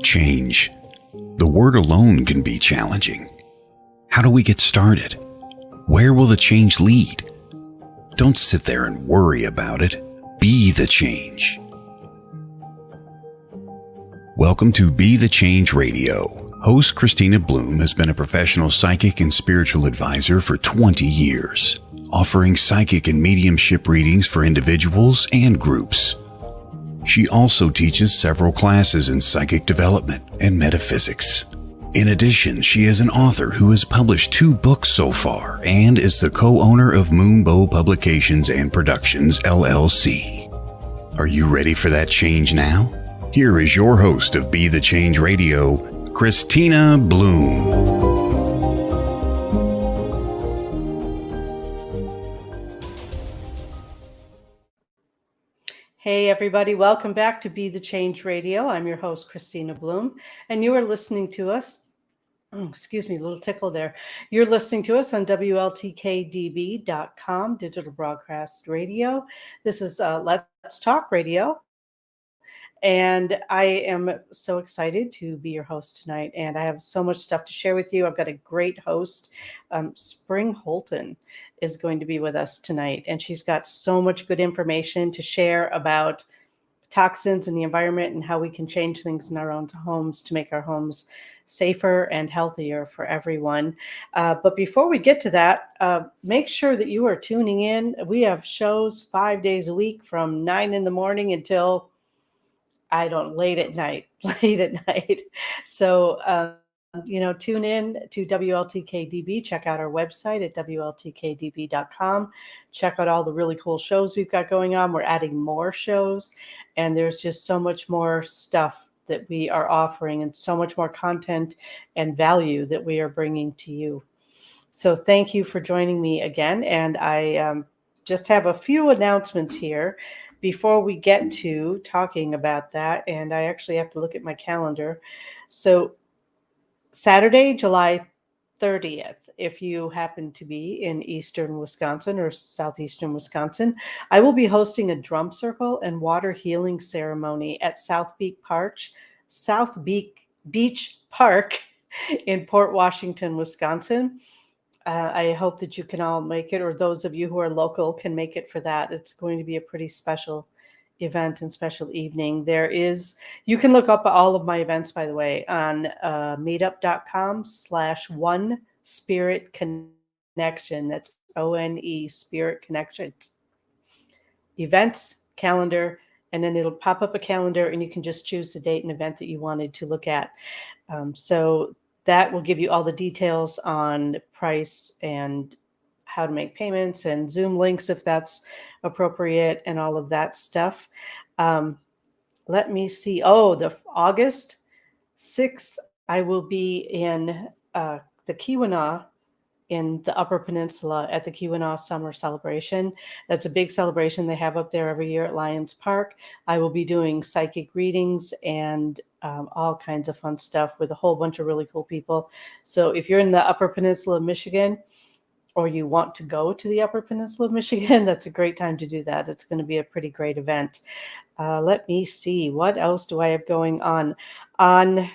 Change. The word alone can be challenging. How do we get started? Where will the change lead? Don't sit there and worry about it. Be the change. Welcome to Be the Change Radio. Host Kristina Bloom has been a professional psychic and spiritual advisor for 20 years, offering psychic and mediumship readings for individuals and groups. She also teaches several classes in psychic development and metaphysics. In addition, she is an author who has published 2 books so far and is the co-owner of Moonbow Publications and Productions, LLC. Are you ready for that change now? Here is your host of Be the Change Radio, Kristina Bloom. Hey everybody, welcome back to Be the Change Radio. I'm your host, Kristina Bloom, and you are listening to us, excuse me, a little tickle there. You're listening to us on WLTK-DB.com, Digital Broadcast Radio. This is Let's Talk Radio, and I am so excited to be your host tonight, and I have so much stuff to share with you. I've got a great host, Spring Houltin is going to be with us tonight, and she's got so much good information to share about toxins in the environment and how we can change things in our own homes to make our homes safer and healthier for everyone. But before we get to that, make sure that you are tuning in. We have shows 5 days a week from 9 in the morning until late at night. So, tune in to WLTK-DB. Check out our website at WLTK-DB.com. Check out all the really cool shows we've got going on. We're adding more shows, and there's just so much more stuff that we are offering and so much more content and value that we are bringing to you. So thank you for joining me again. And I just have a few announcements here before we get to talking about that. And I actually have to look at my calendar. So Saturday, July 30th, if you happen to be in eastern Wisconsin or southeastern Wisconsin, I will be hosting a drum circle and water healing ceremony at South Beach Park in Port Washington, Wisconsin. I hope that you can all make it, or those of you who are local can make it for that. It's going to be a pretty special event and special evening. You can look up all of my events, by the way, on meetup.com/One Spirit Connection. That's ONE Spirit Connection. Events, calendar, and then it'll pop up a calendar and you can just choose the date and event that you wanted to look at. So that will give you all the details on price and how to make payments and Zoom links if that's appropriate and all of that stuff. Let me see. The August 6th, I will be in the Keweenaw in the Upper Peninsula at the Keweenaw Summer Celebration. That's a big celebration they have up there every year at Lions Park. I will be doing psychic readings and all kinds of fun stuff with a whole bunch of really cool people. So if you're in the Upper Peninsula of Michigan, or you want to go to the Upper Peninsula of Michigan, that's a great time to do that. It's going to be a pretty great event. Let me see. What else do I have going on? On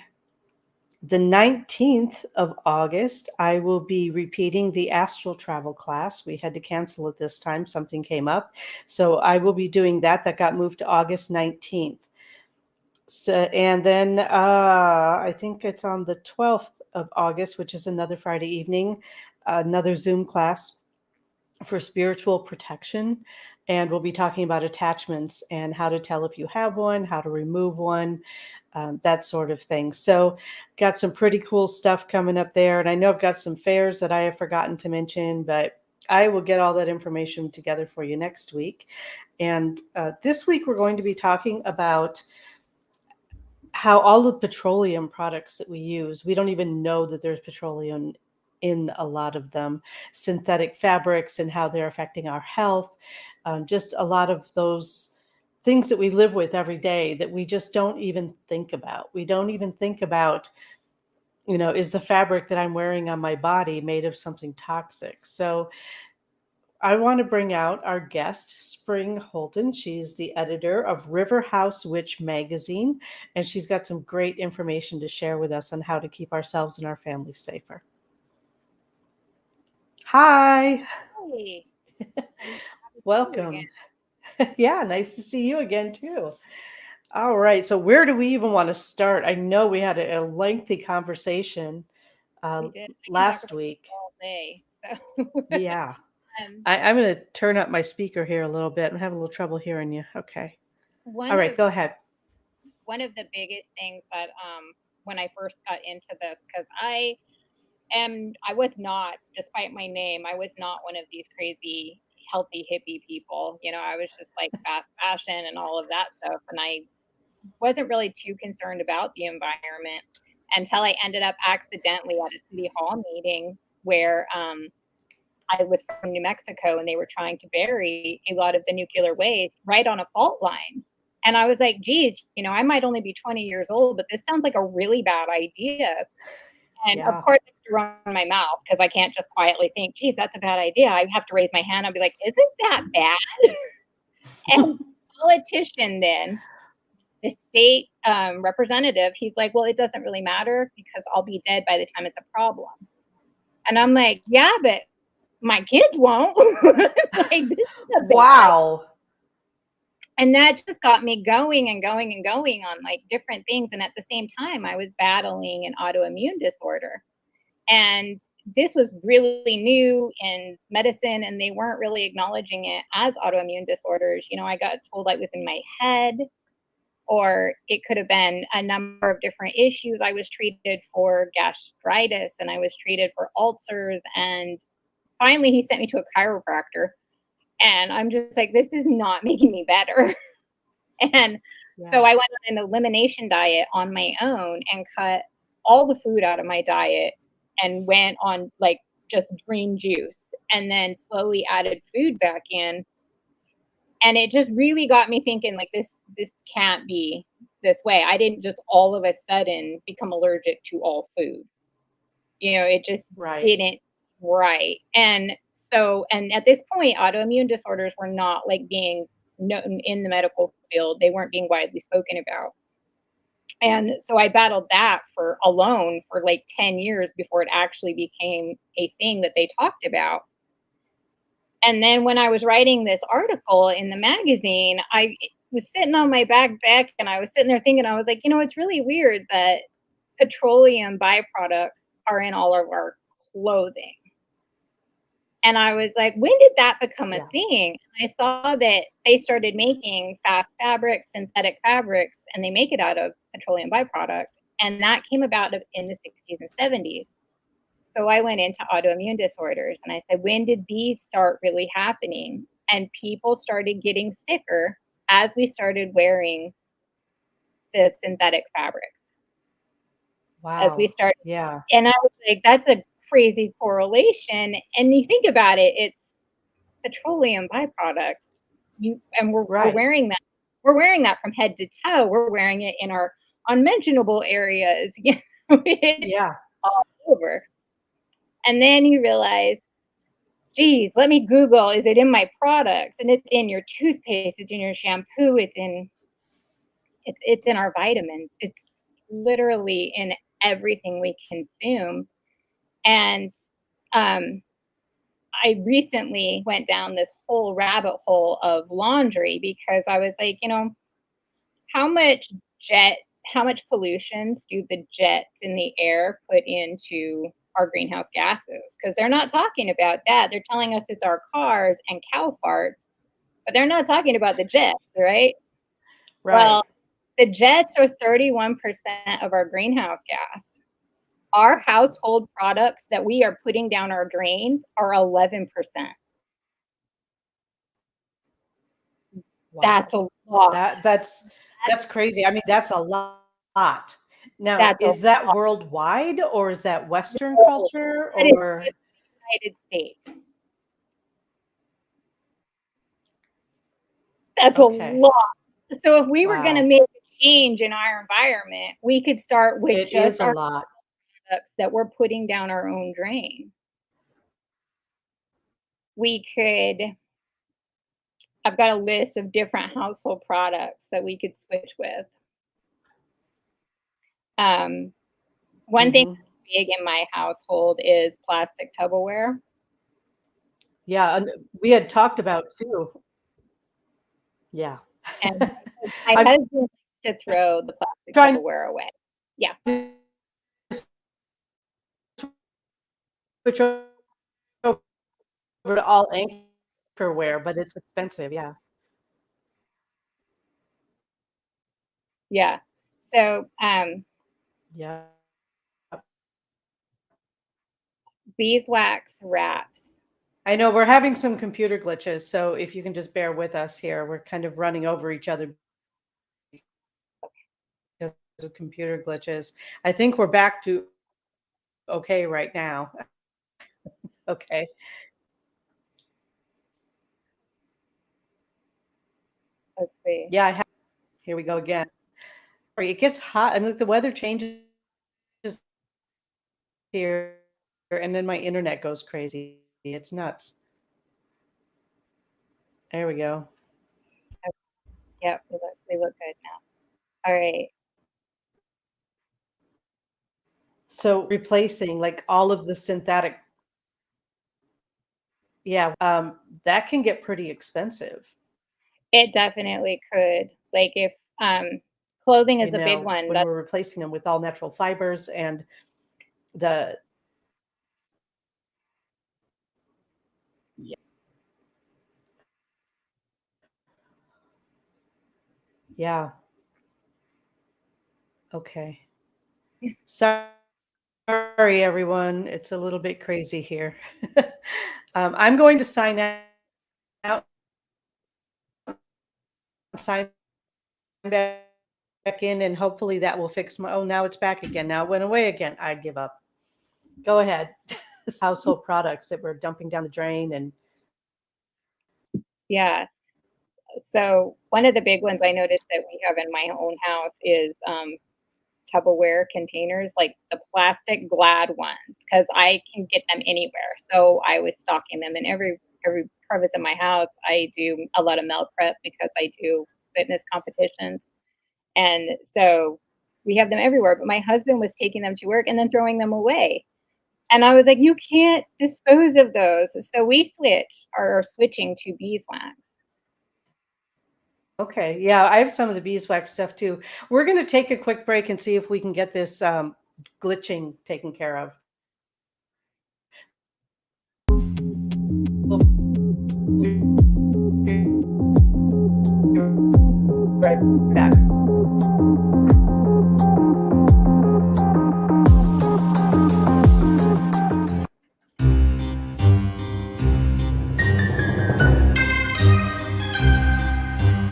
the 19th of August, I will be repeating the astral travel class. We had to cancel it this time. Something came up. So I will be doing that. That got moved to August 19th. So, and then I think it's on the 12th of August, which is another Friday evening, another Zoom class for spiritual protection. And we'll be talking about attachments and how to tell if you have one, how to remove one, that sort of thing. So got some pretty cool stuff coming up there. And I know I've got some fairs that I have forgotten to mention, but I will get all that information together for you next week. And this week we're going to be talking about how all the petroleum products that we use, we don't even know that there's petroleum in a lot of them, synthetic fabrics and how they're affecting our health. Just a lot of those things that we live with every day that we just don't even think about. We don't even think about, is the fabric that I'm wearing on my body made of something toxic? So I want to bring out our guest, Spring Houltin. She's the editor of River House Witch magazine, and she's got some great information to share with us on how to keep ourselves and our families safer. Hi, Hey, I'm happy to see you again. welcome. Yeah, nice to see you again, too. All right, so where do we even want to start? I know we had a lengthy conversation We did. I can talk last about this week. all day. So, Yeah, um, I'm going to turn up my speaker here a little bit. I'm having a little trouble hearing you. Okay. All one right, of go ahead. one of the biggest things that when I first got into this, because I was not, despite my name, I was not one of these crazy healthy hippie people. I was just like fast fashion and all of that stuff, and I wasn't really too concerned about the environment until I ended up accidentally at a city hall meeting where I was from New Mexico and they were trying to bury a lot of the nuclear waste right on a fault line. And I was like, geez, I might only be 20 years old, but this sounds like a really bad idea. And of Yeah. course, I have to run my mouth because I can't just quietly think, geez, that's a bad idea. I have to raise my hand. I'll be like, isn't that bad? And politician then, the state representative, he's like, well, it doesn't really matter because I'll be dead by the time it's a problem. And I'm like, yeah, but my kids won't. Like, this is a bad idea. Wow. And that just got me going and going and going on like different things. And at the same time, I was battling an autoimmune disorder. And this was really new in medicine, and they weren't really acknowledging it as autoimmune disorders. I got told I was in my head, or it could have been a number of different issues. I was treated for gastritis, and I was treated for ulcers. And finally, he sent me to a chiropractor. And I'm just like, this is not making me better. And so I went on an elimination diet on my own and cut all the food out of my diet and went on like just green juice, and then slowly added food back in. And it just really got me thinking, like, this can't be this way. I didn't just all of a sudden become allergic to all food. It just didn't right. And at this point, autoimmune disorders were not like being known in the medical field. They weren't being widely spoken about. And so I battled that for like 10 years before it actually became a thing that they talked about. And then when I was writing this article in the magazine, I was sitting on my back deck and I was sitting there thinking, I was like, it's really weird that petroleum byproducts are in all of our clothing. And I was like, when did that become a thing? And I saw that they started making fast fabrics, synthetic fabrics, and they make it out of petroleum byproduct. And that came about in the 60s and 70s. So I went into autoimmune disorders and I said, when did these start really happening? And people started getting sicker as we started wearing the synthetic fabrics. Wow. As we started. Yeah. And I was like, that's a crazy correlation. And you think about it, it's petroleum byproduct. We're wearing that. We're wearing that from head to toe. We're wearing it in our unmentionable areas. It's all over. And then you realize, geez, let me Google, is it in my products? And it's in your toothpaste, it's in your shampoo, it's in our vitamins. It's literally in everything we consume. And I recently went down this whole rabbit hole of laundry because I was like, how much pollution do the jets in the air put into our greenhouse gases? Because they're not talking about that. They're telling us it's our cars and cow farts, but they're not talking about the jets, right? Well, the jets are 31% of our greenhouse gas. Our household products that we are putting down our drains are 11%. Wow. That's a lot. That's crazy. I mean, that's a lot. Now, That's is a that lot. worldwide or is that Western No, culture that is or? just the United States. That's a lot. So if we were going to make a change in our environment, we could start with just our products that we're putting down our own drain. we could, I've got a list of different household products that we could switch with. One thing Hmm. that's big in my household is plastic Tupperware. Yeah, and we had talked about too. Yeah. And my I'm husband likes to throw the plastic trying Tupperware away. Yeah. to switch over to all anchorware, but it's expensive. Yeah. Yeah. So Yeah. beeswax wraps. I know we're having some computer glitches, so if you can just bear with us here, we're kind of running over each other because of computer glitches. I think we're back to okay right now. Okay. Let's see. Yeah, here we go again. It gets hot. I mean, the weather changes here, and then my internet goes crazy. It's nuts. There we go. Yep, they look good now. All right. So replacing like all of the synthetic, yeah, that can get pretty expensive. It definitely could. Like if clothing You is a big know, one. when That's we're replacing them with all natural fibers and the yeah, yeah. Okay. Sorry, everyone. It's a little bit crazy here. I'm going to sign out, sign back in, and hopefully that will fix my. Oh, now it's back again. Now it went away again. I give up. Go ahead. Household products that we're dumping down the drain, and yeah. So one of the big ones I noticed that we have in my own house is Tupperware containers, like the plastic Glad ones, because I can get them anywhere. So I was stocking them in every crevice in my house. I do a lot of meal prep because I do fitness competitions, and so we have them everywhere. But my husband was taking them to work and then throwing them away. And I was like, you can't dispose of those. So we are switching to beeswax. okay, yeah, I have some of the beeswax stuff too. We're going to take a quick break and see if we can get this glitching taken care of. We'll be right back.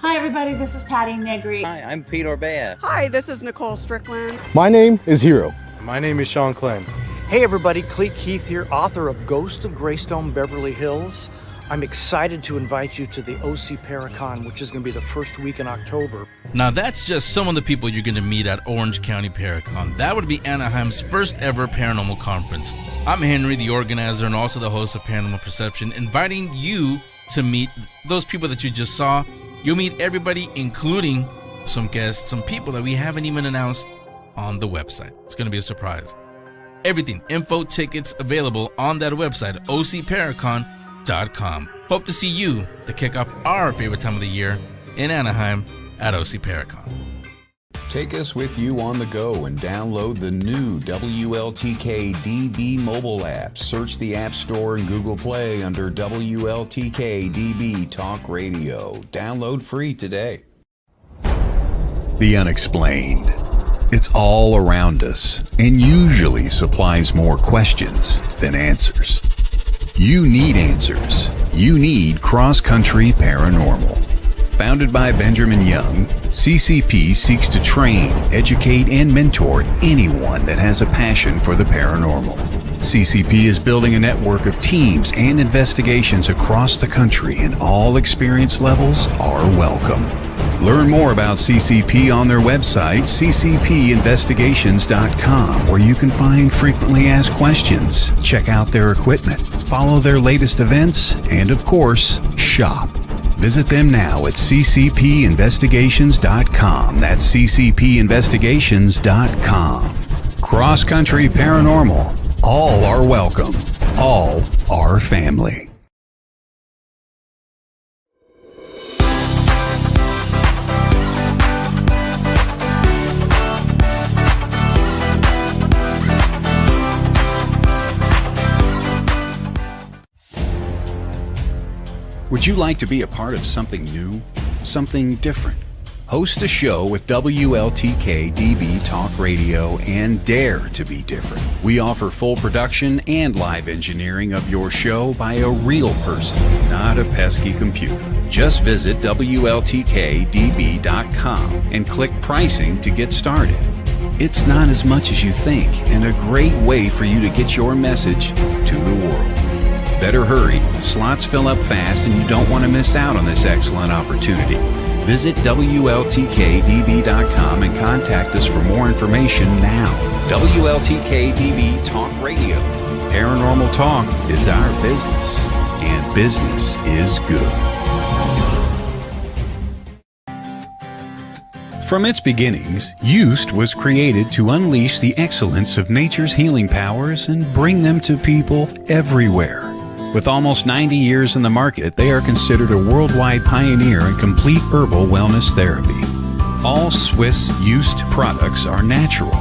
Hi, everybody. This is Patty Negri. Hi, I'm Pete Orbea. Hi, this is Nicole Strickland. My name is Hero. My name is Sean Clem. Hey everybody, Cleet Keith here, author of Ghost of Greystone Beverly Hills. I'm excited to invite you to the OC Paracon, which is going to be the first week in October. Now that's just some of the people you're going to meet at Orange County Paracon. That would be Anaheim's first ever paranormal conference. I'm Henry, the organizer and also the host of Paranormal Perception, inviting you to meet those people that you just saw. You'll meet everybody, including some guests, some people that we haven't even announced on the website. It's going to be a surprise. Everything, info, tickets available on that website, ocparacon.com. Hope to see you to kick off our favorite time of the year in Anaheim at OC Paracon. Take us with you on the go and download the new WLTK-DB mobile app. Search the App Store and Google Play under WLTK-DB Talk Radio. Download free today. The unexplained. It's all around us and usually supplies more questions than answers. You need answers. You need Cross Country Paranormal. Founded by Benjamin Young, CCP seeks to train, educate, and mentor anyone that has a passion for the paranormal. CCP is building a network of teams and investigations across the country, and all experience levels are welcome. Learn more about CCP on their website, ccpinvestigations.com, where you can find frequently asked questions, check out their equipment, follow their latest events, and of course, shop. Visit them now at ccpinvestigations.com. That's ccpinvestigations.com. Cross Country Paranormal. All are welcome. All are family. Would you like to be a part of something new, something different? Host a show with WLTK-DB Talk Radio and dare to be different. We offer full production and live engineering of your show by a real person, not a pesky computer. Just visit WLTK-DB.com and click pricing to get started. It's not as much as you think and a great way for you to get your message to the world. Better hurry. Slots fill up fast and you don't want to miss out on this excellent opportunity. Visit WLTK-DB.com and contact us for more information now. WLTK-DB Talk Radio. Paranormal talk is our business, and business is good. From its beginnings, Used was created to unleash the excellence of nature's healing powers and bring them to people everywhere. With almost 90 years in the market, they are considered a worldwide pioneer in complete herbal wellness therapy. All Swiss Used products are natural,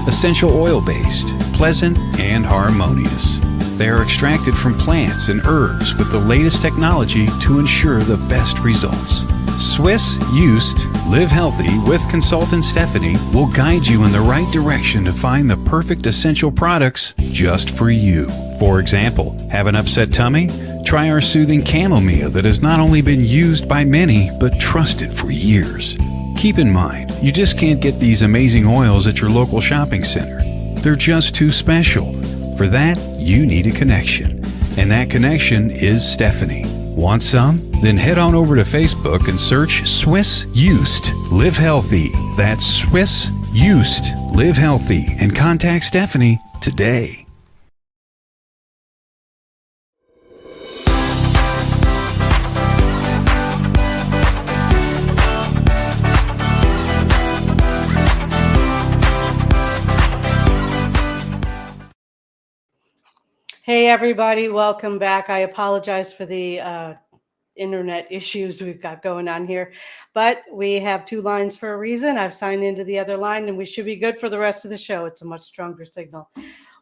essential oil-based, pleasant, and harmonious. They are extracted from plants and herbs with the latest technology to ensure the best results. Swiss Used Live Healthy with consultant Stephanie will guide you in the right direction to find the perfect essential products just for you. For example, have an upset tummy? Try our soothing chamomile that has not only been used by many, but trusted for years. Keep in mind, you just can't get these amazing oils at your local shopping center. They're just too special. For that, you need a connection. And that connection is Stephanie. Want some? Then head on over to Facebook and search Swiss Used Live Healthy. That's Swiss Used Live Healthy. And contact Stephanie today. Hey, everybody. Welcome back. I apologize for the internet issues we've got going on here, but we have two lines for a reason. I've signed into the other line and we should be good for the rest of the show. It's a much stronger signal.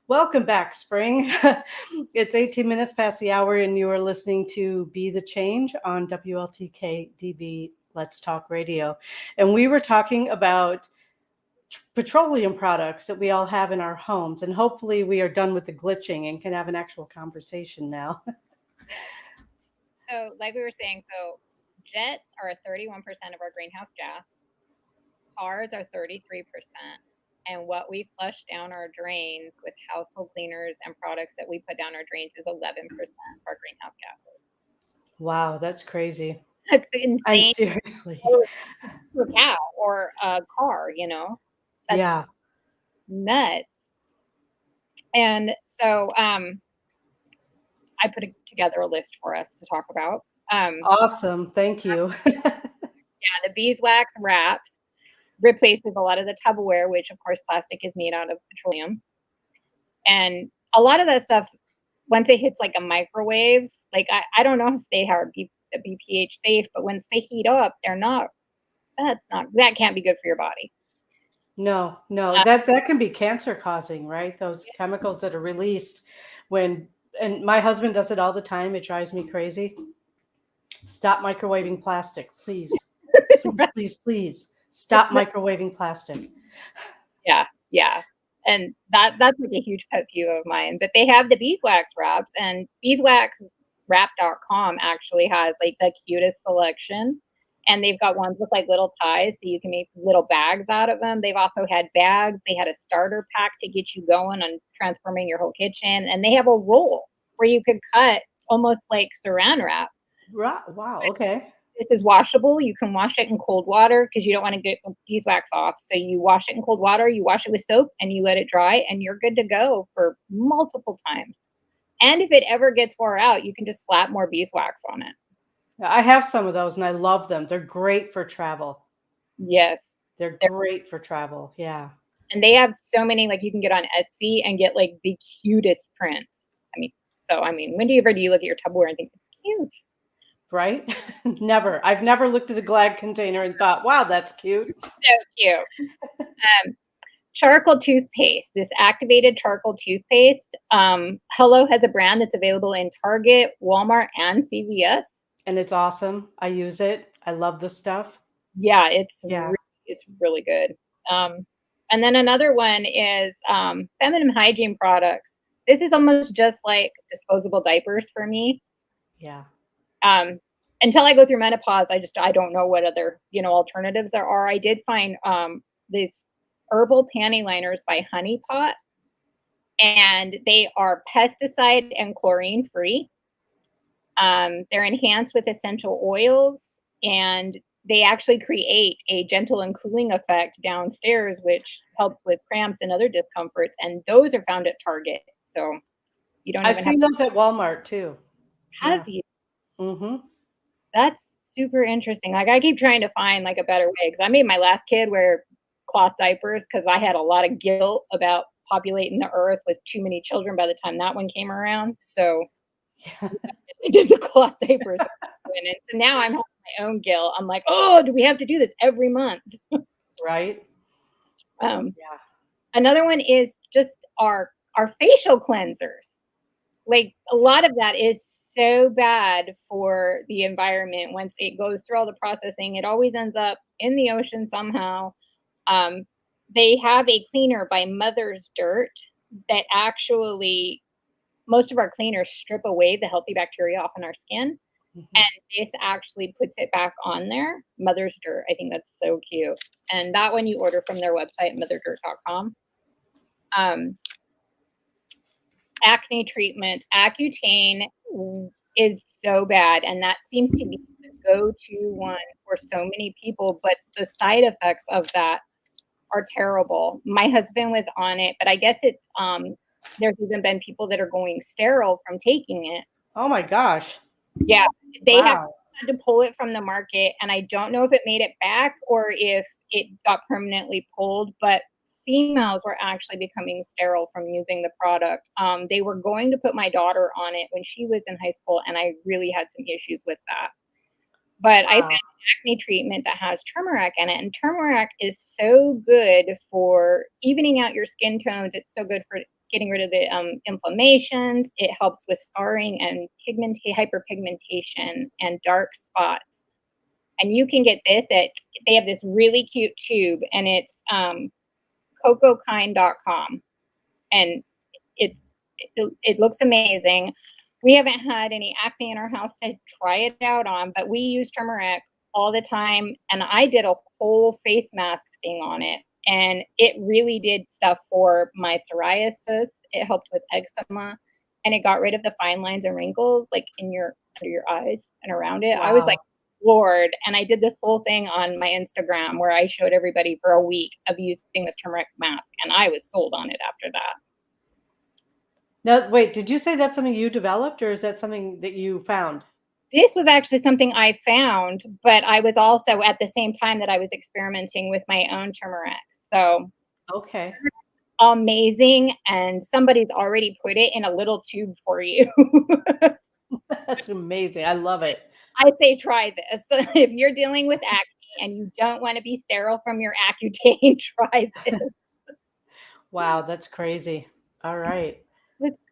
Welcome back, Spring. It's 18 minutes past the hour and you are listening to Be the Change on WLTK-DB Let's Talk Radio. And we were talking about petroleum products that we all have in our homes. And hopefully we are done with the glitching and can have an actual conversation now. So like we were saying, so jets are 31% of our greenhouse gas. Cars are 33%. And what we flush down our drains with household cleaners and products that we put down our drains is 11% of our greenhouse gases. Wow, that's crazy. That's insane. I'm seriously. A cow or a car, you know? That's yeah. Nuts. And so I put together a list for us to talk about. Awesome. Thank you. The beeswax wraps replaces a lot of the Tupperware, which of course plastic is made out of petroleum. And a lot of that stuff, once it hits like a microwave, like I don't know if they are BPH safe, but once they heat up, that can't be good for your body. No, that can be cancer causing, right? Those chemicals that are released and my husband does it all the time. It drives me crazy. Stop microwaving plastic, please. Please. Stop microwaving plastic. Yeah. And that's like a huge pet peeve of mine. But they have the beeswax wraps, and beeswaxwrap.com actually has like the cutest selection. And they've got ones with like little ties, so you can make little bags out of them. They've also had bags. They had a starter pack to get you going on transforming your whole kitchen. And they have a roll where you could cut almost like saran wrap. Wow. Okay. This is washable. You can wash it in cold water because you don't want to get beeswax off. So you wash it in cold water, you wash it with soap, and you let it dry, and you're good to go for multiple times. And if it ever gets wore out, you can just slap more beeswax on it. I have some of those and I love them. They're great for travel. Yes. They're great for travel. Yeah. And they have so many, like you can get on Etsy and get like the cutest prints. I mean, when do you look at your Tupperware and think it's cute? Right? Never. I've never looked at a Glad container and thought, wow, that's cute. So cute. Charcoal toothpaste, this activated charcoal toothpaste. Hello has a brand that's available in Target, Walmart, and CVS. And it's awesome. I use it. I love the stuff. Yeah, it's Yeah. it's really good. And then another one is feminine hygiene products. This is almost just like disposable diapers for me. Yeah. Until I go through menopause, I don't know what other, alternatives there are. I did find these herbal panty liners by Honey Pot, and they are pesticide and chlorine free. They're enhanced with essential oils, and they actually create a gentle and cooling effect downstairs, which helps with cramps and other discomforts. And those are found at Target. So you don't I've even seen have those at Walmart too. have you. Mm-hmm. That's super interesting. Like I keep trying to find like a better way because I made my last kid wear cloth diapers because I had a lot of guilt about populating the earth with too many children by the time that one came around. So Yeah. I did the cloth diapers. And so now I'm having my own guilt. I'm like, oh, do we have to do this every month? Right. Yeah. Another Another one is just our facial cleansers. Like a lot of that is so bad for the environment. Once it goes through all the processing, it always ends up in the ocean somehow. They have a cleaner by Mother's Dirt that actually, most of our cleaners strip away the healthy bacteria off in our skin. Mm-hmm. And this actually puts it back on there. Mother's Dirt. I think that's so cute. And that one you order from their website, motherdirt.com. Acne treatments. Accutane is so bad. And that seems to be the go-to one for so many people. But the side effects of that are terrible. My husband was on it, but I guess it's there's even been people that are going sterile from taking it. Oh my gosh. Yeah, they have Wow. had to pull it from the market, and I don't know if it made it back or if it got permanently pulled, but females were actually becoming sterile from using the product. They were going to put my daughter on it when she was in high school, and I really had some issues with that. But I found an acne treatment that has turmeric in it, and turmeric is so good for evening out your skin tones. It's so good for getting rid of the inflammations. It helps with scarring and hyperpigmentation and dark spots. And you can get this they have this really cute tube, and it's cocokind.com, and it looks amazing. We haven't had any acne in our house to try it out on, but we use turmeric all the time. And I did a whole face mask thing on it, and it really did stuff for my psoriasis. It helped with eczema, and it got rid of the fine lines and wrinkles like under your eyes and around it. Wow. I was like, Lord. And I did this whole thing on my Instagram where I showed everybody for a week of using this turmeric mask, and I was sold on it after that. Now, wait, did you say that's something you developed or is that something that you found? This was actually something I found, but I was also at the same time that I was experimenting with my own turmeric. So Okay. amazing. And somebody's already put it in a little tube for you. That's amazing. I love it. I say try this. If you're dealing with acne and you don't want to be sterile from your Accutane, try this. Wow, that's crazy. All right.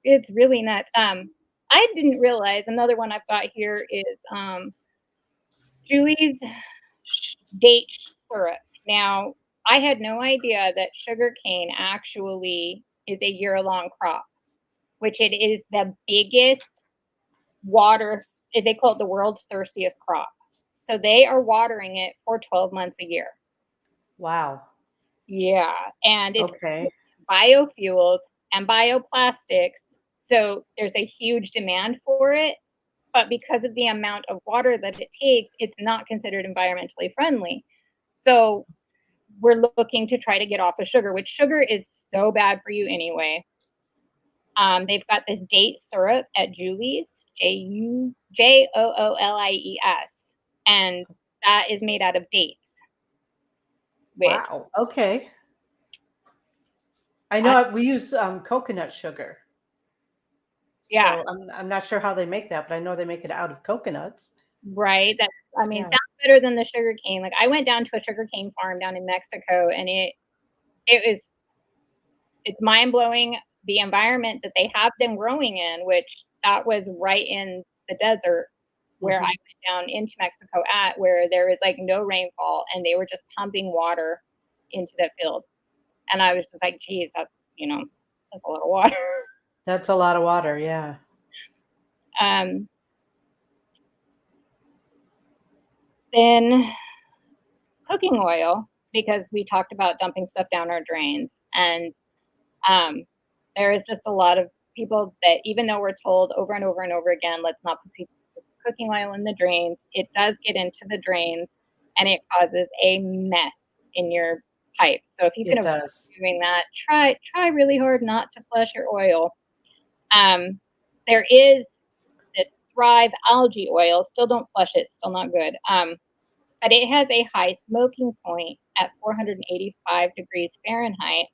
It's really nuts. I didn't realize another one I've got here is Julie's date syrup. Now, I had no idea that sugarcane actually is a year-long crop, which it is the biggest water. They call it the world's thirstiest crop. So they are watering it for 12 months a year. Wow. Yeah. And it's Okay. biofuels and bioplastics. So there's a huge demand for it. but because of the amount of water that it takes, it's not considered environmentally friendly. So we're looking to try to get off of sugar, which sugar is so bad for you anyway. They've got this date syrup at Julie's, Joolies, and that is made out of dates. Wow. Okay. I know we use coconut sugar. Yeah. So I'm not sure how they make that, but I know they make it out of coconuts. Right. Yeah. Sounds better than the sugar cane. Like I went down to a sugar cane farm down in Mexico, and it's mind blowing the environment that they have them growing in, which that was right in the desert where I went down into Mexico at, where there was like no rainfall, and they were just pumping water into that field. And I was just like, geez, that's a lot of water. That's a lot of water. Yeah. Then cooking oil, because we talked about dumping stuff down our drains. And there is just a lot of people that, even though we're told over and over and over again, let's not put cooking oil in the drains, it does get into the drains and it causes a mess in your pipes. So if you can avoid doing that, try really hard not to flush your oil. There is this Thrive algae oil. Still don't flush it. Still not good. But it has a high smoking point at 485 degrees Fahrenheit.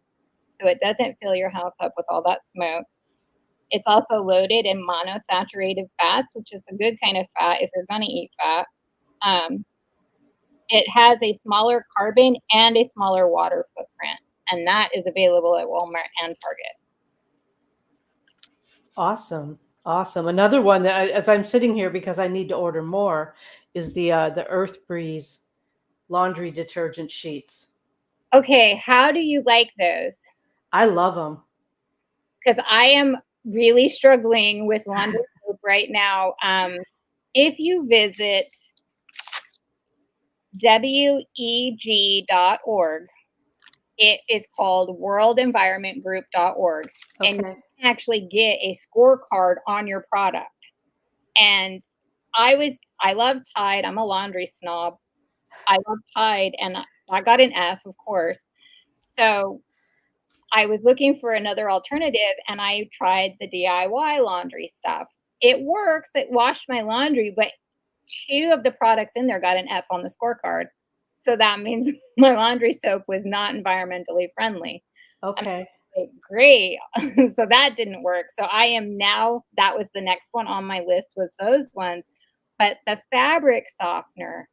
So it doesn't fill your house up with all that smoke. It's also loaded in monosaturated fats, which is a good kind of fat if you're going to eat fat. It has a smaller carbon and a smaller water footprint. And that is available at Walmart and Target. Awesome. Awesome. Another one that, as I'm sitting here because I need to order more, is the Earth Breeze laundry detergent sheets. Okay, how do you like those? I love them. Because I am really struggling with laundry soap right now. If you visit WEG.org, it is called worldenvironmentgroup.org. Okay. And you can actually get a scorecard on your product. And I love Tide. I'm a laundry snob. I love Tide, and I got an F, of course. So I was looking for another alternative, and I tried the DIY laundry stuff. It works. It washed my laundry, but 2 of the products in there got an F on the scorecard. So that means my laundry soap was not environmentally friendly. Okay. Like, great. So that didn't work. So I am now, that was the next one on my list, was those ones. But the fabric softener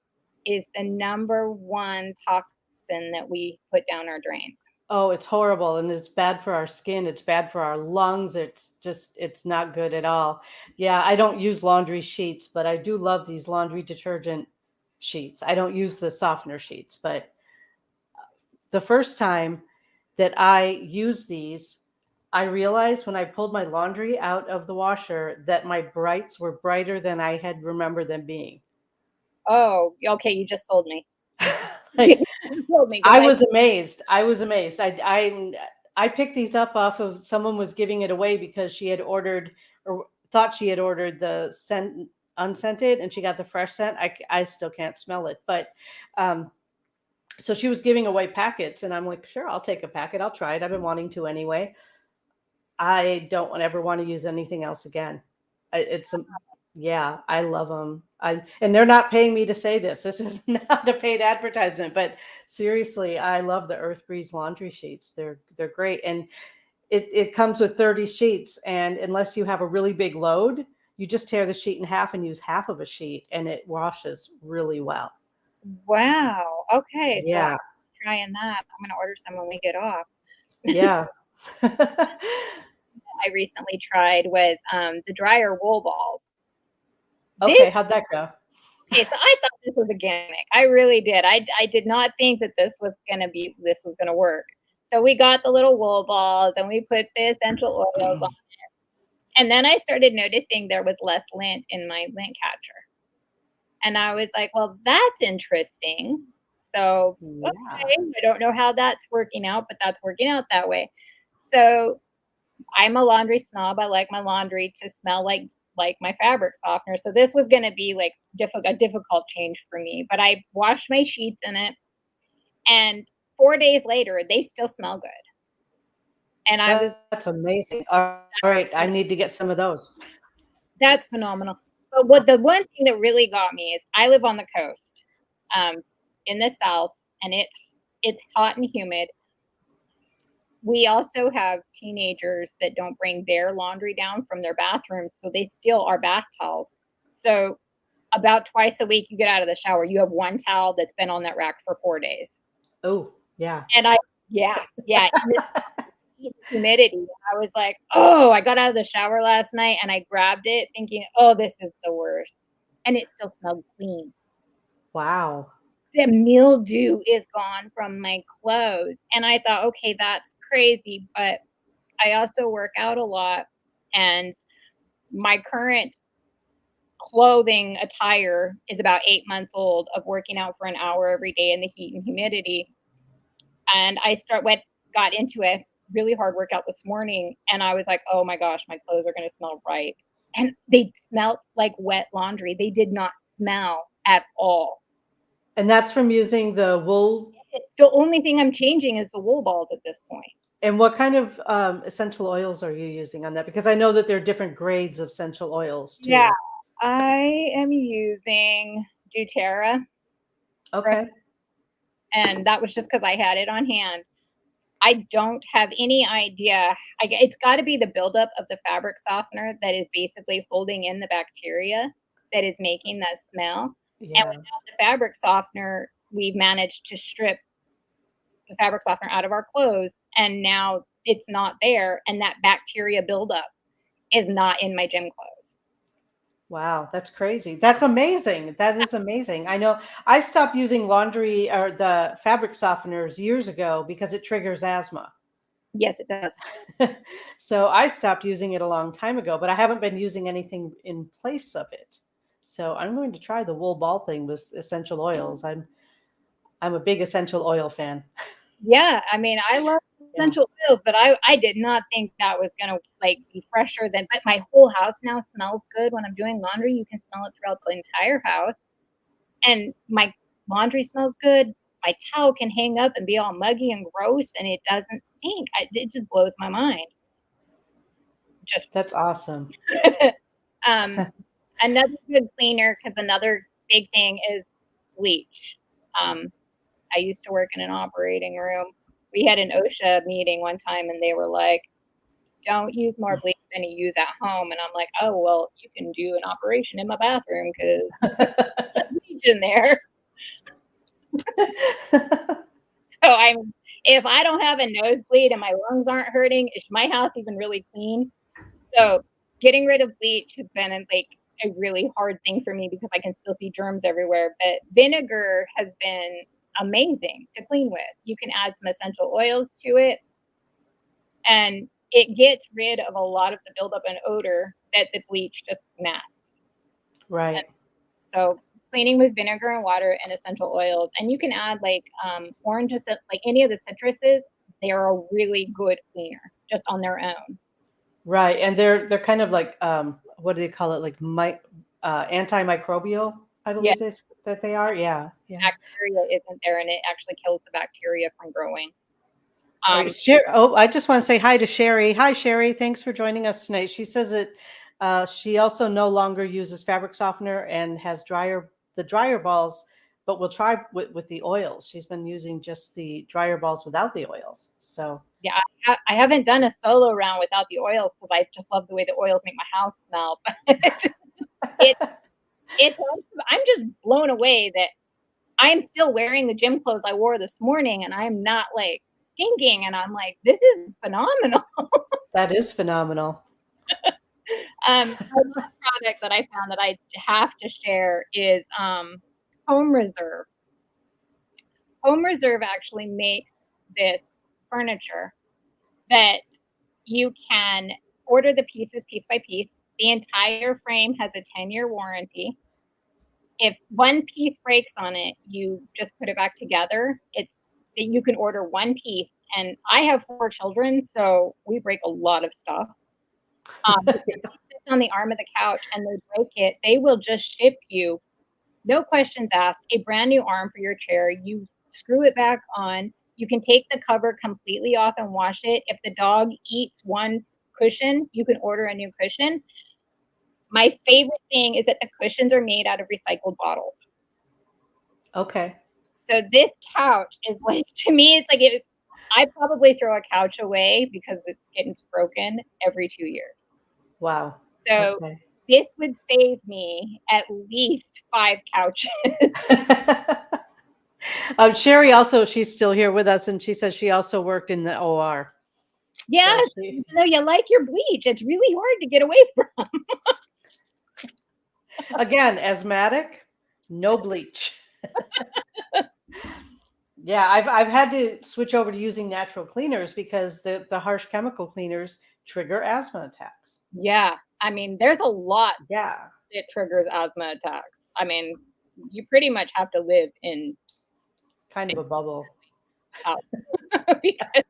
is the #1 toxin that we put down our drains. Oh, it's horrible. And it's bad for our skin. It's bad for our lungs. It's not good at all. Yeah. I don't use laundry sheets, but I do love these laundry detergent sheets. I don't use the softener sheets, but the first time that I used these, I realized when I pulled my laundry out of the washer that my brights were brighter than I had remembered them being. Oh, okay. You just sold me. Like, I was amazed. I picked these up off of someone was giving it away because she had ordered or thought she had ordered the unscented, and she got the fresh scent. I still can't smell it, but so she was giving away packets, and I'm like, sure, I'll take a packet. I'll try it. I've been wanting to anyway. I don't ever want to use anything else again. Yeah, I love them. And they're not paying me to say this. This is not a paid advertisement, but seriously, I love the Earth Breeze laundry sheets. They're great. And it comes with 30 sheets. And unless you have a really big load, you just tear the sheet in half and use half of a sheet, and it washes really well. Wow. Okay. Yeah. So I'm trying that. I'm going to order some when we get off. Yeah. I recently tried was the dryer wool balls. Okay, how'd that go? Okay, so I thought this was a gimmick. I really did. I did not think that this was gonna work. So we got the little wool balls and we put the essential oils on it. And then I started noticing there was less lint in my lint catcher. And I was like, well, that's interesting. So okay, I don't know how that's working out, but that's working out that way. So I'm a laundry snob. I like my laundry to smell like like my fabric softener. So this was going to be like a difficult change for me, but I washed my sheets in it, and 4 days later, they still smell good. And That's amazing. All right. I need to get some of those. That's phenomenal. But the one thing that really got me is I live on the coast, in the South, and it's hot and humid. We also have teenagers that don't bring their laundry down from their bathrooms, so they steal our bath towels. So about twice a week, you get out of the shower, you have one towel that's been on that rack for 4 days. Oh, yeah. And yeah. And this humidity. I was like, oh, I got out of the shower last night and I grabbed it thinking, oh, this is the worst. And it still smelled clean. Wow. The mildew is gone from my clothes. And I thought, okay, that's crazy. But I also work out a lot. And my current clothing attire is about 8 months old of working out for an hour every day in the heat and humidity. And I got into a really hard workout this morning, and I was like, oh my gosh, my clothes are going to smell right. And they smelled like wet laundry. They did not smell at all. And that's from using the wool? The only thing I'm changing is the wool balls at this point. And what kind of essential oils are you using on that? Because I know that there are different grades of essential oils too. Yeah, I am using doTERRA. Okay. And that was just because I had it on hand. I don't have any idea. It's got to be the buildup of the fabric softener that is basically holding in the bacteria that is making that smell. Yeah. And without the fabric softener, we've managed to strip the fabric softener out of our clothes, and now it's not there, and that bacteria buildup is not in my gym clothes. Wow, that's crazy. That's amazing. That is amazing. I know I stopped using laundry or the fabric softeners years ago because it triggers asthma. Yes, it does. So I stopped using it a long time ago, but I haven't been using anything in place of it. So I'm going to try the wool ball thing with essential oils. I'm a big essential oil fan. Yeah, I mean, I love essential oils, but I did not think that was gonna like be fresher than. But my whole house now smells good when I'm doing laundry. You can smell it throughout the entire house, and my laundry smells good. My towel can hang up and be all muggy and gross, and it doesn't stink. It just blows my mind. That's awesome. Another good cleaner, because another big thing is bleach. I used to work in an operating room. We had an OSHA meeting one time, and they were like, don't use more bleach than you use at home. And I'm like, oh, well, you can do an operation in my bathroom because there's bleach in there. So if I don't have a nosebleed and my lungs aren't hurting, is my house even really clean? So getting rid of bleach has been like a really hard thing for me because I can still see germs everywhere. But vinegar has been amazing to clean with. You can add some essential oils to it, and it gets rid of a lot of the buildup and odor that the bleach just masks. Right. And so cleaning with vinegar and water and essential oils, and you can add like oranges, like any of the citruses. They are a really good cleaner just on their own. Right, and they're kind of like what do they call it? Like antimicrobial, I believe that they are. Yeah. Bacteria isn't there, and it actually kills the bacteria from growing. I just want to say hi to Sherry. Hi, Sherry. Thanks for joining us tonight. She says that she also no longer uses fabric softener and has the dryer balls, but will try with the oils. She's been using just the dryer balls without the oils. So yeah, I haven't done a solo round without the oils because I just love the way the oils make my house smell. I'm just blown away that I'm still wearing the gym clothes I wore this morning, and I'm not like stinking. And I'm like, this is phenomenal. That is phenomenal. Another product that I found that I have to share is Home Reserve. Home Reserve actually makes this furniture that you can order the pieces piece by piece. The entire frame has a 10-year warranty. If one piece breaks on it, you just put it back together. You can order one piece, and I have 4 children, so we break a lot of stuff. The pieces on the arm of the couch and they break it, they will just ship you, no questions asked, a brand new arm for your chair. You screw it back on. You can take the cover completely off and wash it. If the dog eats one cushion, you can order a new cushion. My favorite thing is that the cushions are made out of recycled bottles. Okay. So this couch is like, to me, it's like I probably throw a couch away because it's getting broken every 2 years. Wow. So Okay. this would save me at least 5 couches. Sherry also, she's still here with us, and she says she also worked in the OR. Yeah, So you like your bleach. It's really hard to get away from. again, asthmatic, no bleach. Yeah, I've had to switch over to using natural cleaners because the harsh chemical cleaners trigger asthma attacks. Yeah, I mean, there's a lot Yeah. that triggers asthma attacks. I mean, you pretty much have to live in Kind of a bubble. house because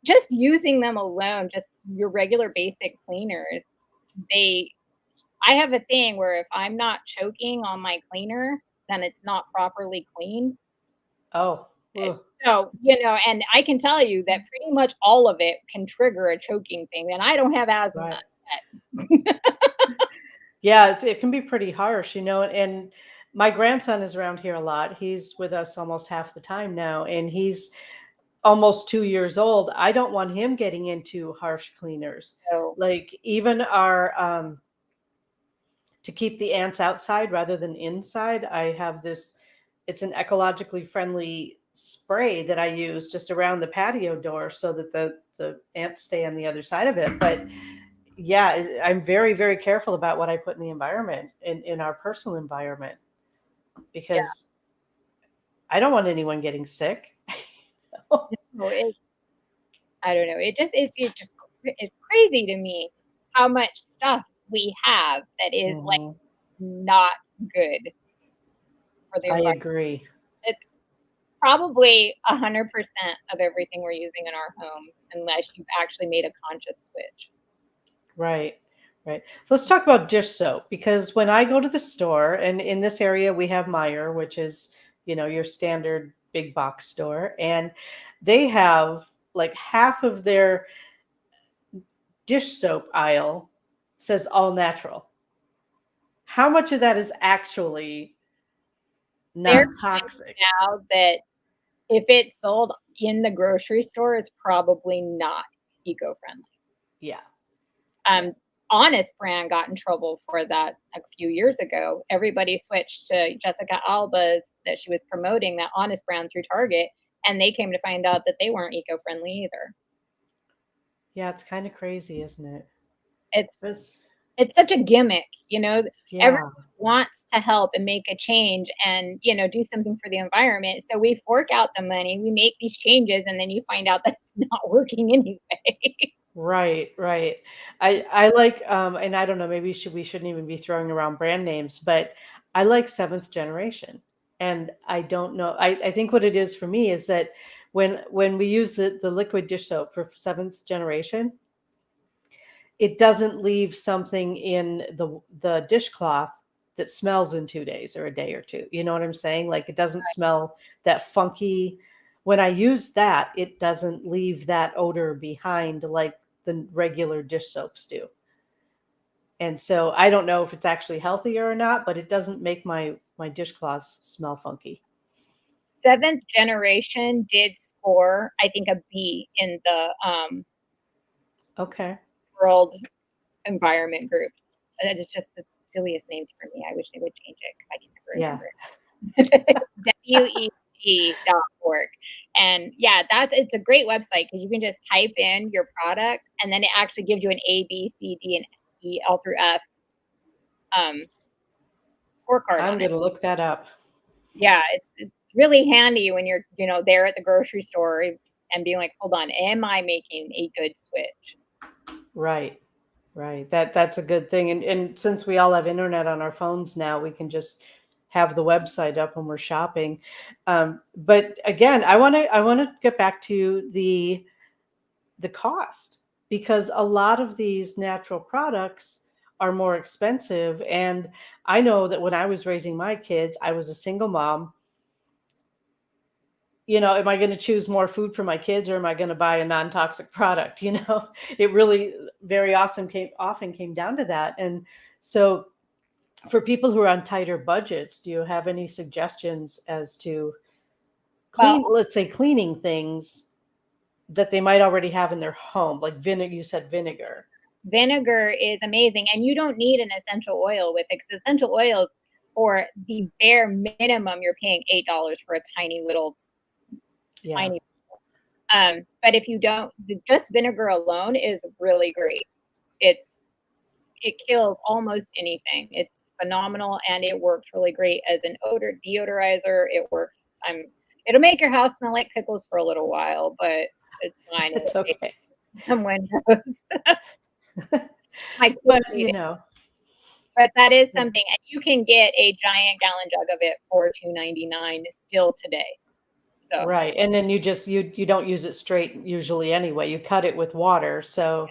just using them alone, just your regular basic cleaners, I have a thing where if I'm not choking on my cleaner, then it's not properly cleaned. Oh. Ugh. So, and I can tell you that pretty much all of it can trigger a choking thing, and I don't have asthma. Right. Yeah, it can be pretty harsh, and my grandson is around here a lot. He's with us almost half the time now, and he's almost 2 years old. I don't want him getting into harsh cleaners. So, Like even our to keep the ants outside rather than inside, I have this, it's an ecologically friendly spray that I use just around the patio door so that the ants stay on the other side of it. But yeah, I'm very, very careful about what I put in the environment, in our personal environment, because I don't want anyone getting sick. so I don't know. It's crazy to me how much stuff we have that is like not good for the I environment. agree. It's probably 100% of everything we're using in our homes, unless you've actually made a conscious switch. Right. Right. So let's talk about dish soap, because when I go to the store, and in this area we have Meijer, which is, your standard big box store, and they have like half of their dish soap aisle says all natural. How much of that is actually not They're toxic? now that if it's sold in the grocery store, it's probably not eco-friendly. Yeah. Honest brand got in trouble for that a few years ago. Everybody switched to Jessica Alba's that she was promoting, that Honest brand, through Target, and they came to find out that they weren't eco-friendly either. Yeah, it's kind of crazy, isn't it? It's such a gimmick, Yeah. Everyone wants to help and make a change and, do something for the environment. So we fork out the money, we make these changes, and then you find out that it's not working anyway. Right, right. I like, and I don't know, maybe we shouldn't even be throwing around brand names, but I like Seventh Generation. And I don't know. I think what it is for me is that when we use the liquid dish soap for Seventh Generation, it doesn't leave something in the dishcloth that smells in 2 days or a day or two. You know what I'm saying? Like it doesn't smell that funky. When I use that, it doesn't leave that odor behind like the regular dish soaps do. And so I don't know if it's actually healthier or not, but it doesn't make my dishcloths smell funky. Seventh Generation did score, I think, a B in the Okay. World Environment Group. It's just the silliest name for me. I wish they would change it because I can never remember it. WEG.org. And yeah, it's a great website because you can just type in your product and then it actually gives you an A, B, C, D, and E, L through F scorecard. I'm going to look that up. Yeah, it's really handy when you're, there at the grocery store and being like, hold on, am I making a good switch? Right. Right. That's a good thing. And since we all have internet on our phones now, we can just have the website up when we're shopping. But again, I want to get back to the cost. because a lot of these natural products are more expensive. And I know that when I was raising my kids, I was a single mom. Am I going to choose more food for my kids, or am I going to buy a non-toxic product? It really very often came down to that. And so for people who are on tighter budgets, do you have any suggestions as to let's say cleaning things that they might already have in their home, like vinegar? You said vinegar. Vinegar is amazing, and you don't need an essential oil with it, because essential oils, for the bare minimum, you're paying $8 for a tiny little, tiny. But if you don't, just vinegar alone is really great. It kills almost anything. It's phenomenal, and it works really great as an odor deodorizer. It works. It'll make your house smell like pickles for a little while, but it's fine. It's okay. Some windows. But But that is something, and you can get a giant gallon jug of it for $2.99 still today. So right, and then you don't use it straight usually anyway. You cut it with water. So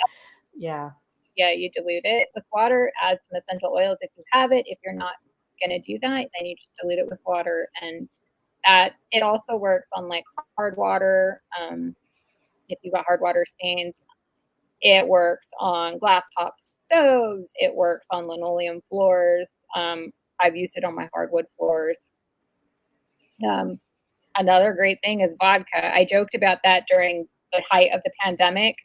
yeah, you dilute it with water, add some essential oils if you have it. If you're not going to do that, then you just dilute it with water, and that it also works on like hard water. If you've got hard water stains, it works on glass top stoves. It works on linoleum floors. I've used it on my hardwood floors. Another great thing is vodka. I joked about that during the height of the pandemic.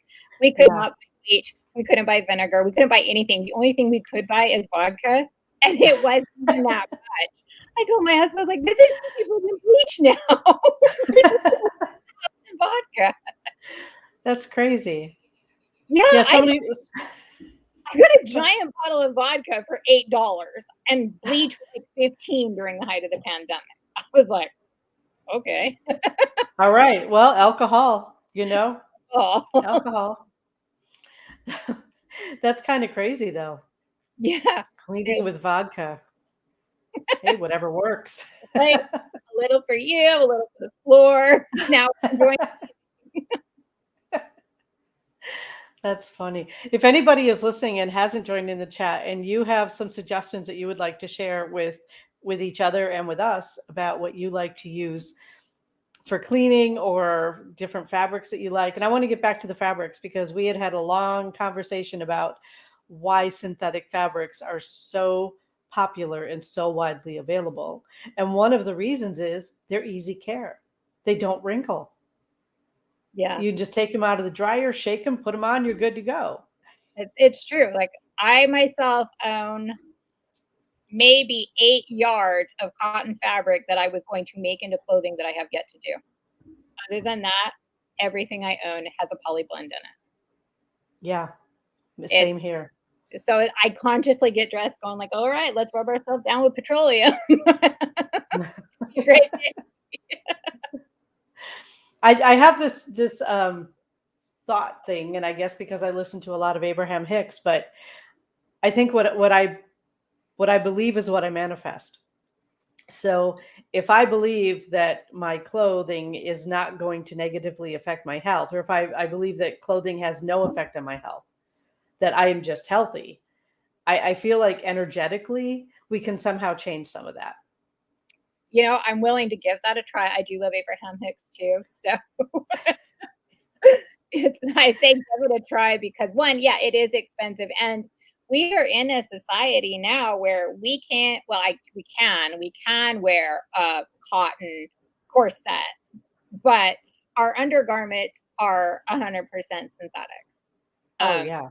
We could not buy bleach. We couldn't buy vinegar. We couldn't buy anything. The only thing we could buy is vodka, and it wasn't that much. I told my husband, I was like, "This is cheaper than bleach now." Vodka. That's crazy. Yeah, I got a giant bottle of vodka for $8, and bleach was like $15 during the height of the pandemic. I was like, okay. All right. Well, alcohol, alcohol. That's kind of crazy, though. Yeah. Cleaning with vodka. Hey, whatever works. Like, a little for you, a little for the floor. Now I'm enjoying. That's funny. If anybody is listening and hasn't joined in the chat, and you have some suggestions that you would like to share with each other and with us about what you like to use for cleaning or different fabrics that you like. And I want to get back to the fabrics, because we had a long conversation about why synthetic fabrics are so popular and so widely available. And one of the reasons is they're easy care. They don't wrinkle. Yeah. You just take them out of the dryer, shake them, put them on, you're good to go. It's true. Like, I myself own maybe 8 yards of cotton fabric that I was going to make into clothing that I have yet to do. Other than that, everything I own has a poly blend in it. Yeah. Same here. So I consciously get dressed going like, all right, let's rub ourselves down with petroleum. Great day. I have this thought thing, and I guess because I listen to a lot of Abraham Hicks, but I think what I believe is what I manifest. So if I believe that my clothing is not going to negatively affect my health, or if I believe that clothing has no effect on my health, that I am just healthy, I feel like energetically we can somehow change some of that. I'm willing to give that a try. I do love Abraham Hicks too. So I say give it a try because, one, yeah, it is expensive. And we are in a society now where we can wear a cotton corset, but our undergarments are 100% synthetic. Oh, yeah.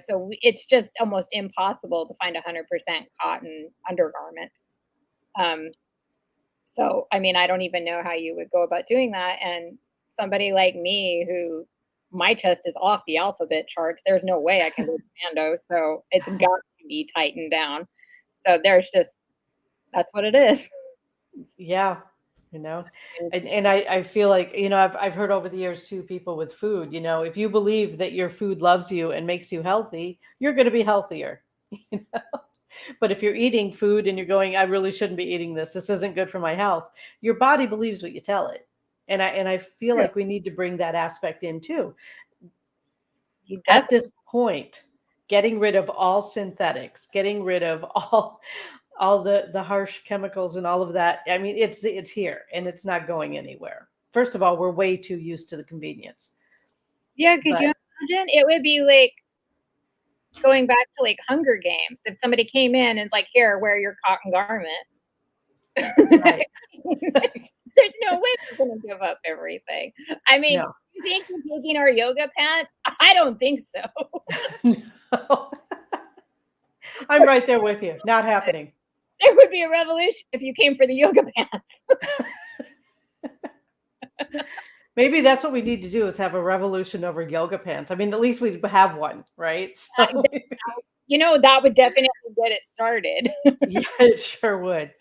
So it's just almost impossible to find 100% cotton undergarments. So, I mean, I don't even know how you would go about doing that. And somebody like me, who my chest is off the alphabet charts, there's no way I can do commando. So it's got to be tightened down. So that's what it is. Yeah. And I feel like, I've heard over the years too, people with food, if you believe that your food loves you and makes you healthy, you're going to be healthier. But if you're eating food and you're going, I really shouldn't be eating this, this isn't good for my health, your body believes what you tell it. And I feel like we need to bring that aspect in too. at this point, getting rid of all synthetics, getting rid of all the harsh chemicals and all of that. I mean, it's here and it's not going anywhere. First of all, we're way too used to the convenience. Yeah, could you imagine? It would be like going back to like Hunger Games. If somebody came in and like, here, wear your cotton garment. Right. There's no way we're going to give up everything. I mean, No. you think we're taking our yoga pants? I don't think so. No. I'm right there with you. Not happening. There would be a revolution if you came for the yoga pants. Maybe that's what we need to do, is have a revolution over yoga pants. I mean, at least we have one, right? So, you know, that would definitely get it started. yeah, it sure would.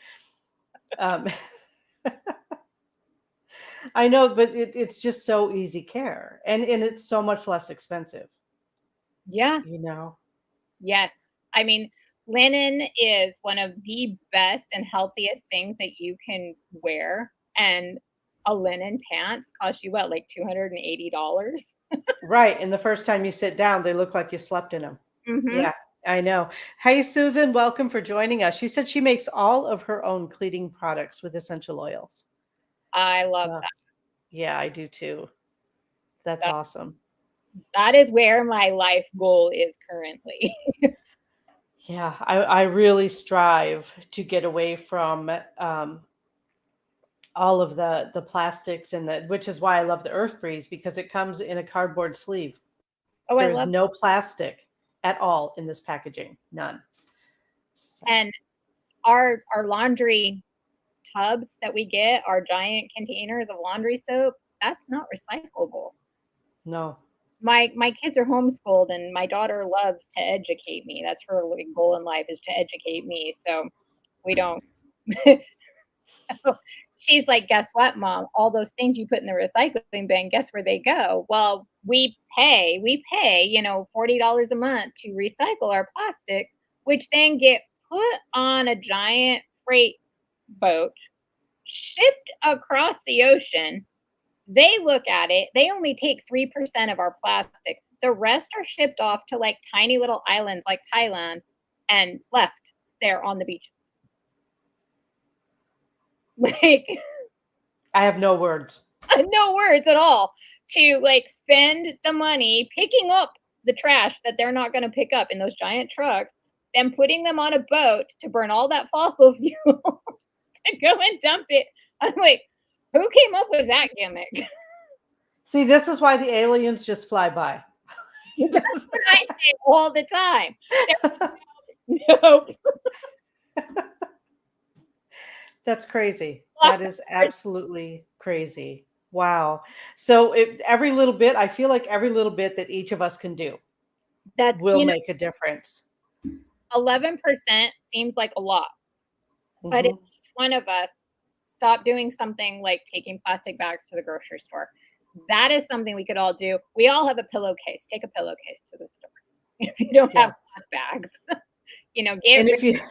I know, but it's just so easy care, and it's so much less expensive. Yeah. You know? Yes. I mean, linen is one of the best and healthiest things that you can wear. And a linen pants cost you what, like $280? Right. And the first time you sit down, they look like you slept in them. Mm-hmm. Yeah, I know. Hey, Susan, welcome for joining us. She said she makes all of her own cleaning products with essential oils. I love that. Yeah, I do too. That's awesome. That is where my life goal is currently. Yeah, I really strive to get away from all of the plastics and which is why I love the Earth Breeze, because it comes in a cardboard sleeve. Oh, There is no plastic at all in this packaging, none. So. And our laundry tubs that we get, our giant containers of laundry soap, that's not recyclable. No. My kids are homeschooled, and my daughter loves to educate me. That's her goal in life, is to educate me. So we don't. So she's like, guess what, Mom? All those things you put in the recycling bin, guess where they go? Well, we pay, you know, $40 a month to recycle our plastics, which then get put on a giant freight boat, shipped across the ocean. They look at it. They only take 3% of our plastics. The rest are shipped off to like tiny little islands like Thailand and left there on the beaches. Like, I have no words. No words at all to like spend the money picking up the trash that they're not going to pick up in those giant trucks, then putting them on a boat to burn all that fossil fuel to go and dump it. I'm like, who came up with that gimmick? See, this is why the aliens just fly by. That's what I say all the time. Nope. That's crazy. That is absolutely crazy. Wow. So every little bit, I feel like every little bit that each of us can do will make a difference. 11% seems like a lot. But if each one of us stop doing something like taking plastic bags to the grocery store, that is something we could all do. We all have a pillowcase. Take a pillowcase to the store. If you don't have bags, you know, get rid of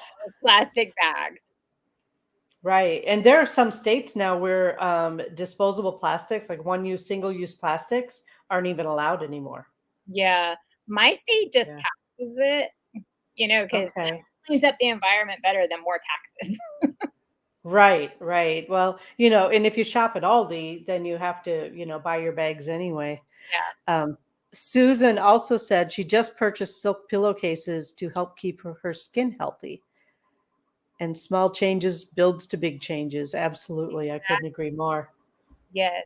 plastic bags. Right. And there are some states now where disposable plastics, like one-use, single-use plastics, aren't even allowed anymore. Yeah. My state just taxes it, you know, because it cleans up the environment better than more taxes. Right. Well, you know, and if you shop at Aldi, then you have to, you know, buy your bags anyway. Yeah. Susan also said she just purchased silk pillowcases to help keep her skin healthy. And small changes builds to big changes. Absolutely. I couldn't agree more. Yes.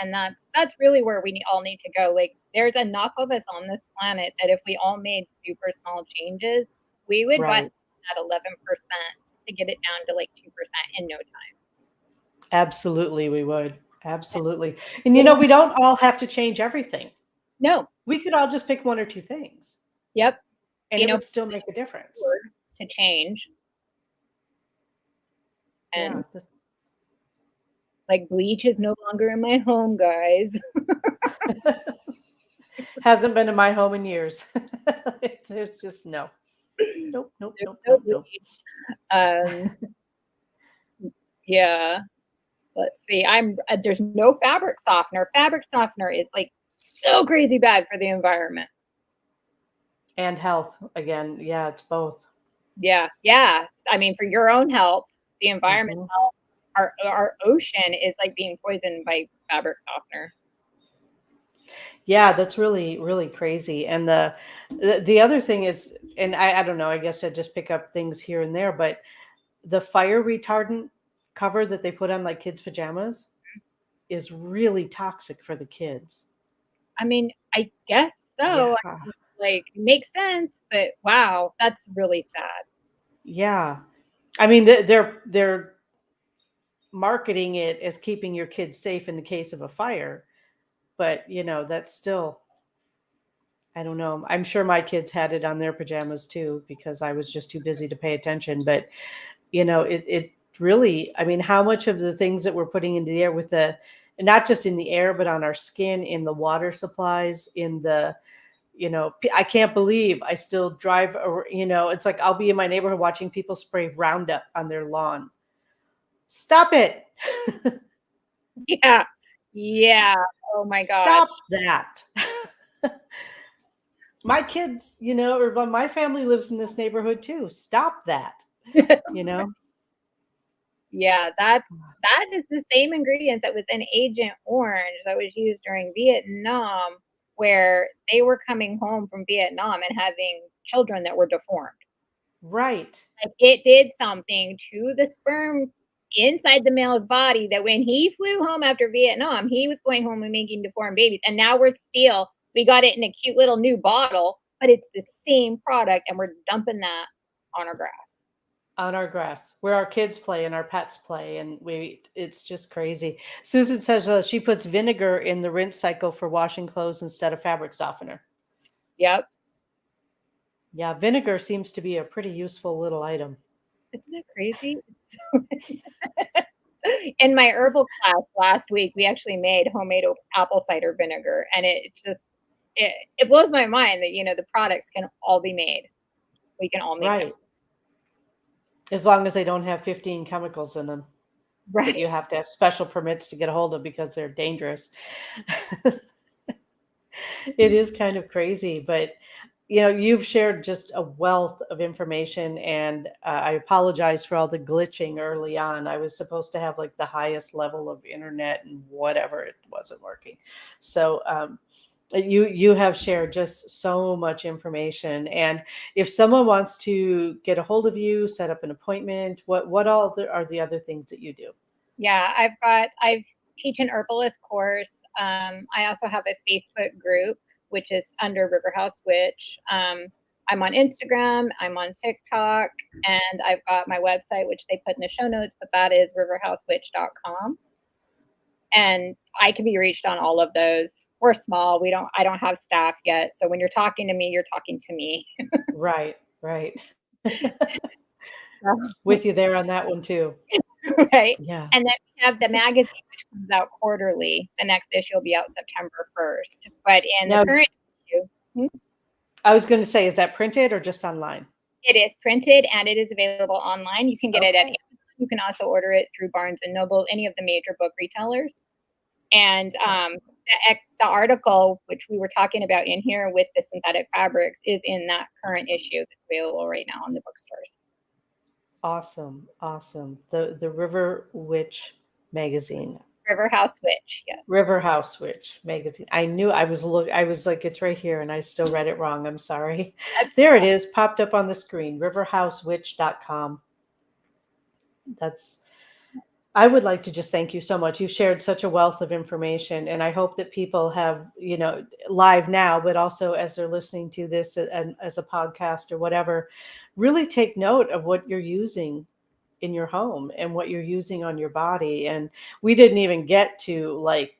And that's really where we all need to go. Like, there's enough of us on this planet that if we all made super small changes, we would bust that 11% to get it down to like 2% in no time. Absolutely, we would. Absolutely. And you know, we don't all have to change everything. No. We could all just pick one or two things. Yep. And it would still make a difference. To change. And like, bleach is no longer in my home, guys. Hasn't been in my home in years. It's just no. Nope. Yeah. Let's see. There's no fabric softener. Fabric softener is like so crazy bad for the environment. And health again. Yeah, it's both. Yeah. I mean, for your own health, the environment, our ocean is like being poisoned by fabric softener. Yeah, that's really, really crazy. And the other thing is, and I don't know, I guess I just pick up things here and there, but the fire retardant cover that they put on like kids' pajamas is really toxic for the kids. I mean, I guess so. Yeah. Like, it makes sense, but wow, that's really sad. Yeah. I mean, they're marketing it as keeping your kids safe in the case of a fire, but that's still, I don't know. I'm sure my kids had it on their pajamas too because I was just too busy to pay attention. But it really, I mean, how much of the things that we're putting into the air with not just in the air, but on our skin, in the water supplies, in the, I can't believe I still drive, it's like I'll be in my neighborhood watching people spray Roundup on their lawn. Stop it. Yeah. Oh my God. Stop that. My kids, or my family lives in this neighborhood too. Stop that. Yeah, that is the same ingredient that was in Agent Orange that was used during Vietnam, where they were coming home from Vietnam and having children that were deformed. Right. Like, it did something to the sperm inside the male's body that when he flew home after Vietnam, he was going home and making deformed babies. And now we got it in a cute little new bottle, but it's the same product, and we're dumping that on our grass. On our grass, where our kids play and our pets play, and it's just crazy. Susan says she puts vinegar in the rinse cycle for washing clothes instead of fabric softener. Yep. Yeah, vinegar seems to be a pretty useful little item. Isn't that crazy? In my herbal class last week, we actually made homemade apple cider vinegar, and it blows my mind that the products can all be made. We can all make them. As long as they don't have 15 chemicals in them. Right. That you have to have special permits to get a hold of because they're dangerous. It is kind of crazy, but you've shared just a wealth of information, and I apologize for all the glitching early on. I was supposed to have like the highest level of internet and whatever, it wasn't working. So you have shared just so much information. And if someone wants to get a hold of you, set up an appointment, what all are the other things that you do? Yeah, I teach an herbalist course. I also have a Facebook group, which is under River House Witch. I'm on Instagram, I'm on TikTok, and I've got my website, which they put in the show notes, but that is riverhousewitch.com. And I can be reached on all of those. We're small. I don't have staff yet. So when you're talking to me, you're talking to me. Right. With you there on that one too. Right. Yeah. And then we have the magazine, which comes out quarterly. The next issue will be out September 1st. But in the current issue, I was going to say, is that printed or just online? It is printed and it is available online. You can get it at Amazon. You can also order it through Barnes and Noble, any of the major book retailers. And the article, which we were talking about in here with the synthetic fabrics, is in that current issue that's available right now on the bookstores. Awesome. The River Witch magazine. River House Witch, yes. River House Witch magazine. I knew I was like, it's right here, and I still read it wrong. I'm sorry. There it is, popped up on the screen. riverhousewitch.com. I would like to just thank you so much. You've shared such a wealth of information, and I hope that people have, live now, but also as they're listening to this as a podcast or whatever, really take note of what you're using in your home and what you're using on your body. And we didn't even get to like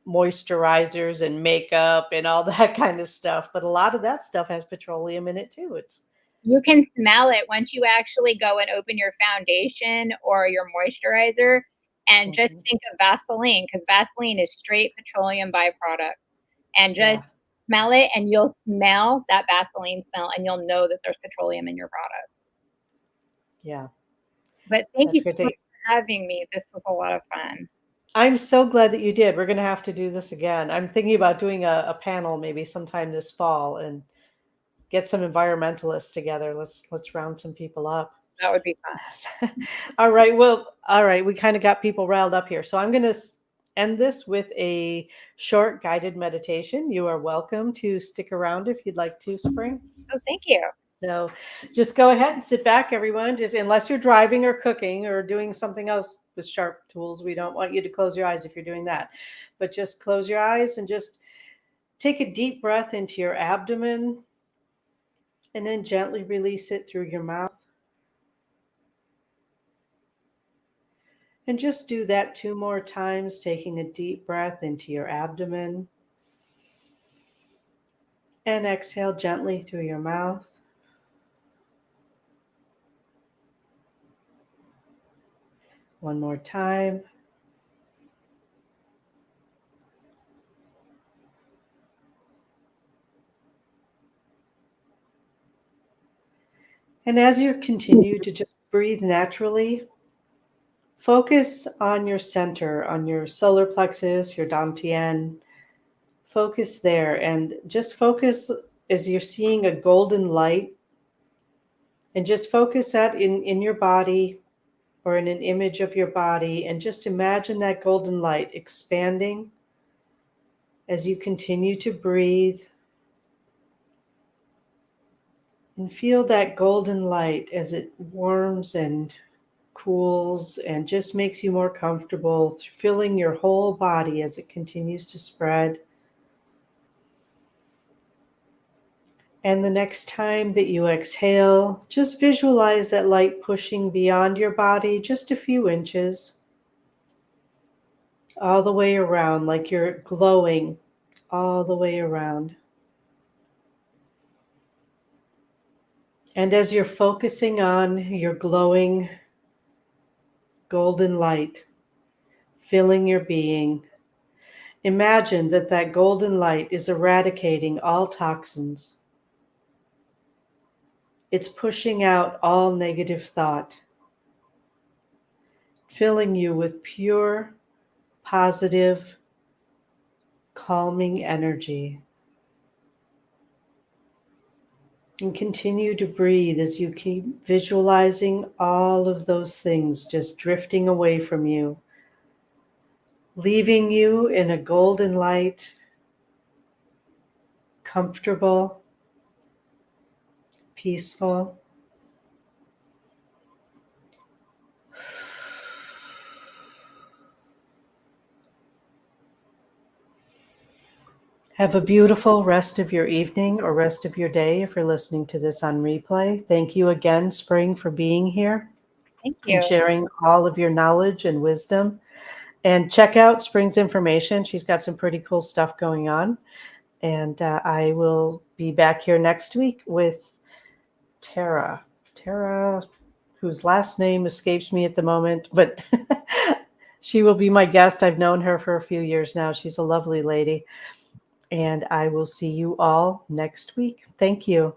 moisturizers and makeup and all that kind of stuff, but a lot of that stuff has petroleum in it too. You can smell it once you actually go and open your foundation or your moisturizer, and just think of Vaseline, because Vaseline is straight petroleum byproduct. And just smell it, and you'll smell that Vaseline smell, and you'll know that there's petroleum in your products. Yeah. But thank you so much for having me. This was a lot of fun. I'm so glad that you did. We're going to have to do this again. I'm thinking about doing a panel maybe sometime this fall, and get some environmentalists together. Let's round some people up. That would be fun. All right. Well, all right. We kind of got people riled up here. So I'm going to end this with a short guided meditation. You are welcome to stick around if you'd like to, Spring. Oh, thank you. So just go ahead and sit back, everyone. Just unless you're driving or cooking or doing something else with sharp tools, we don't want you to close your eyes if you're doing that. But just close your eyes and just take a deep breath into your abdomen and then gently release it through your mouth. And just do that 2 more times, taking a deep breath into your abdomen. And exhale gently through your mouth. One more time. And as you continue to just breathe naturally, focus on your center, on your solar plexus, your dantian. Focus there and just focus as you're seeing a golden light. And just focus that in your body or in an image of your body. And just imagine that golden light expanding as you continue to breathe. And feel that golden light as it warms and cools and just makes you more comfortable, filling your whole body as it continues to spread. And the next time that you exhale, just visualize that light pushing beyond your body just a few inches, all the way around, like you're glowing all the way around. And as you're focusing on your glowing golden light filling your being, imagine that that golden light is eradicating all toxins. It's pushing out all negative thought, filling you with pure, positive, calming energy. And continue to breathe as you keep visualizing all of those things just drifting away from you, leaving you in a golden light, comfortable, peaceful. Have a beautiful rest of your evening or rest of your day if you're listening to this on replay. Thank you again, Spring, for being here. Thank you. And sharing all of your knowledge and wisdom. And check out Spring's information. She's got some pretty cool stuff going on. And I will be back here next week with Tara. Tara, whose last name escapes me at the moment, but she will be my guest. I've known her for a few years now. She's a lovely lady. And I will see you all next week. Thank you.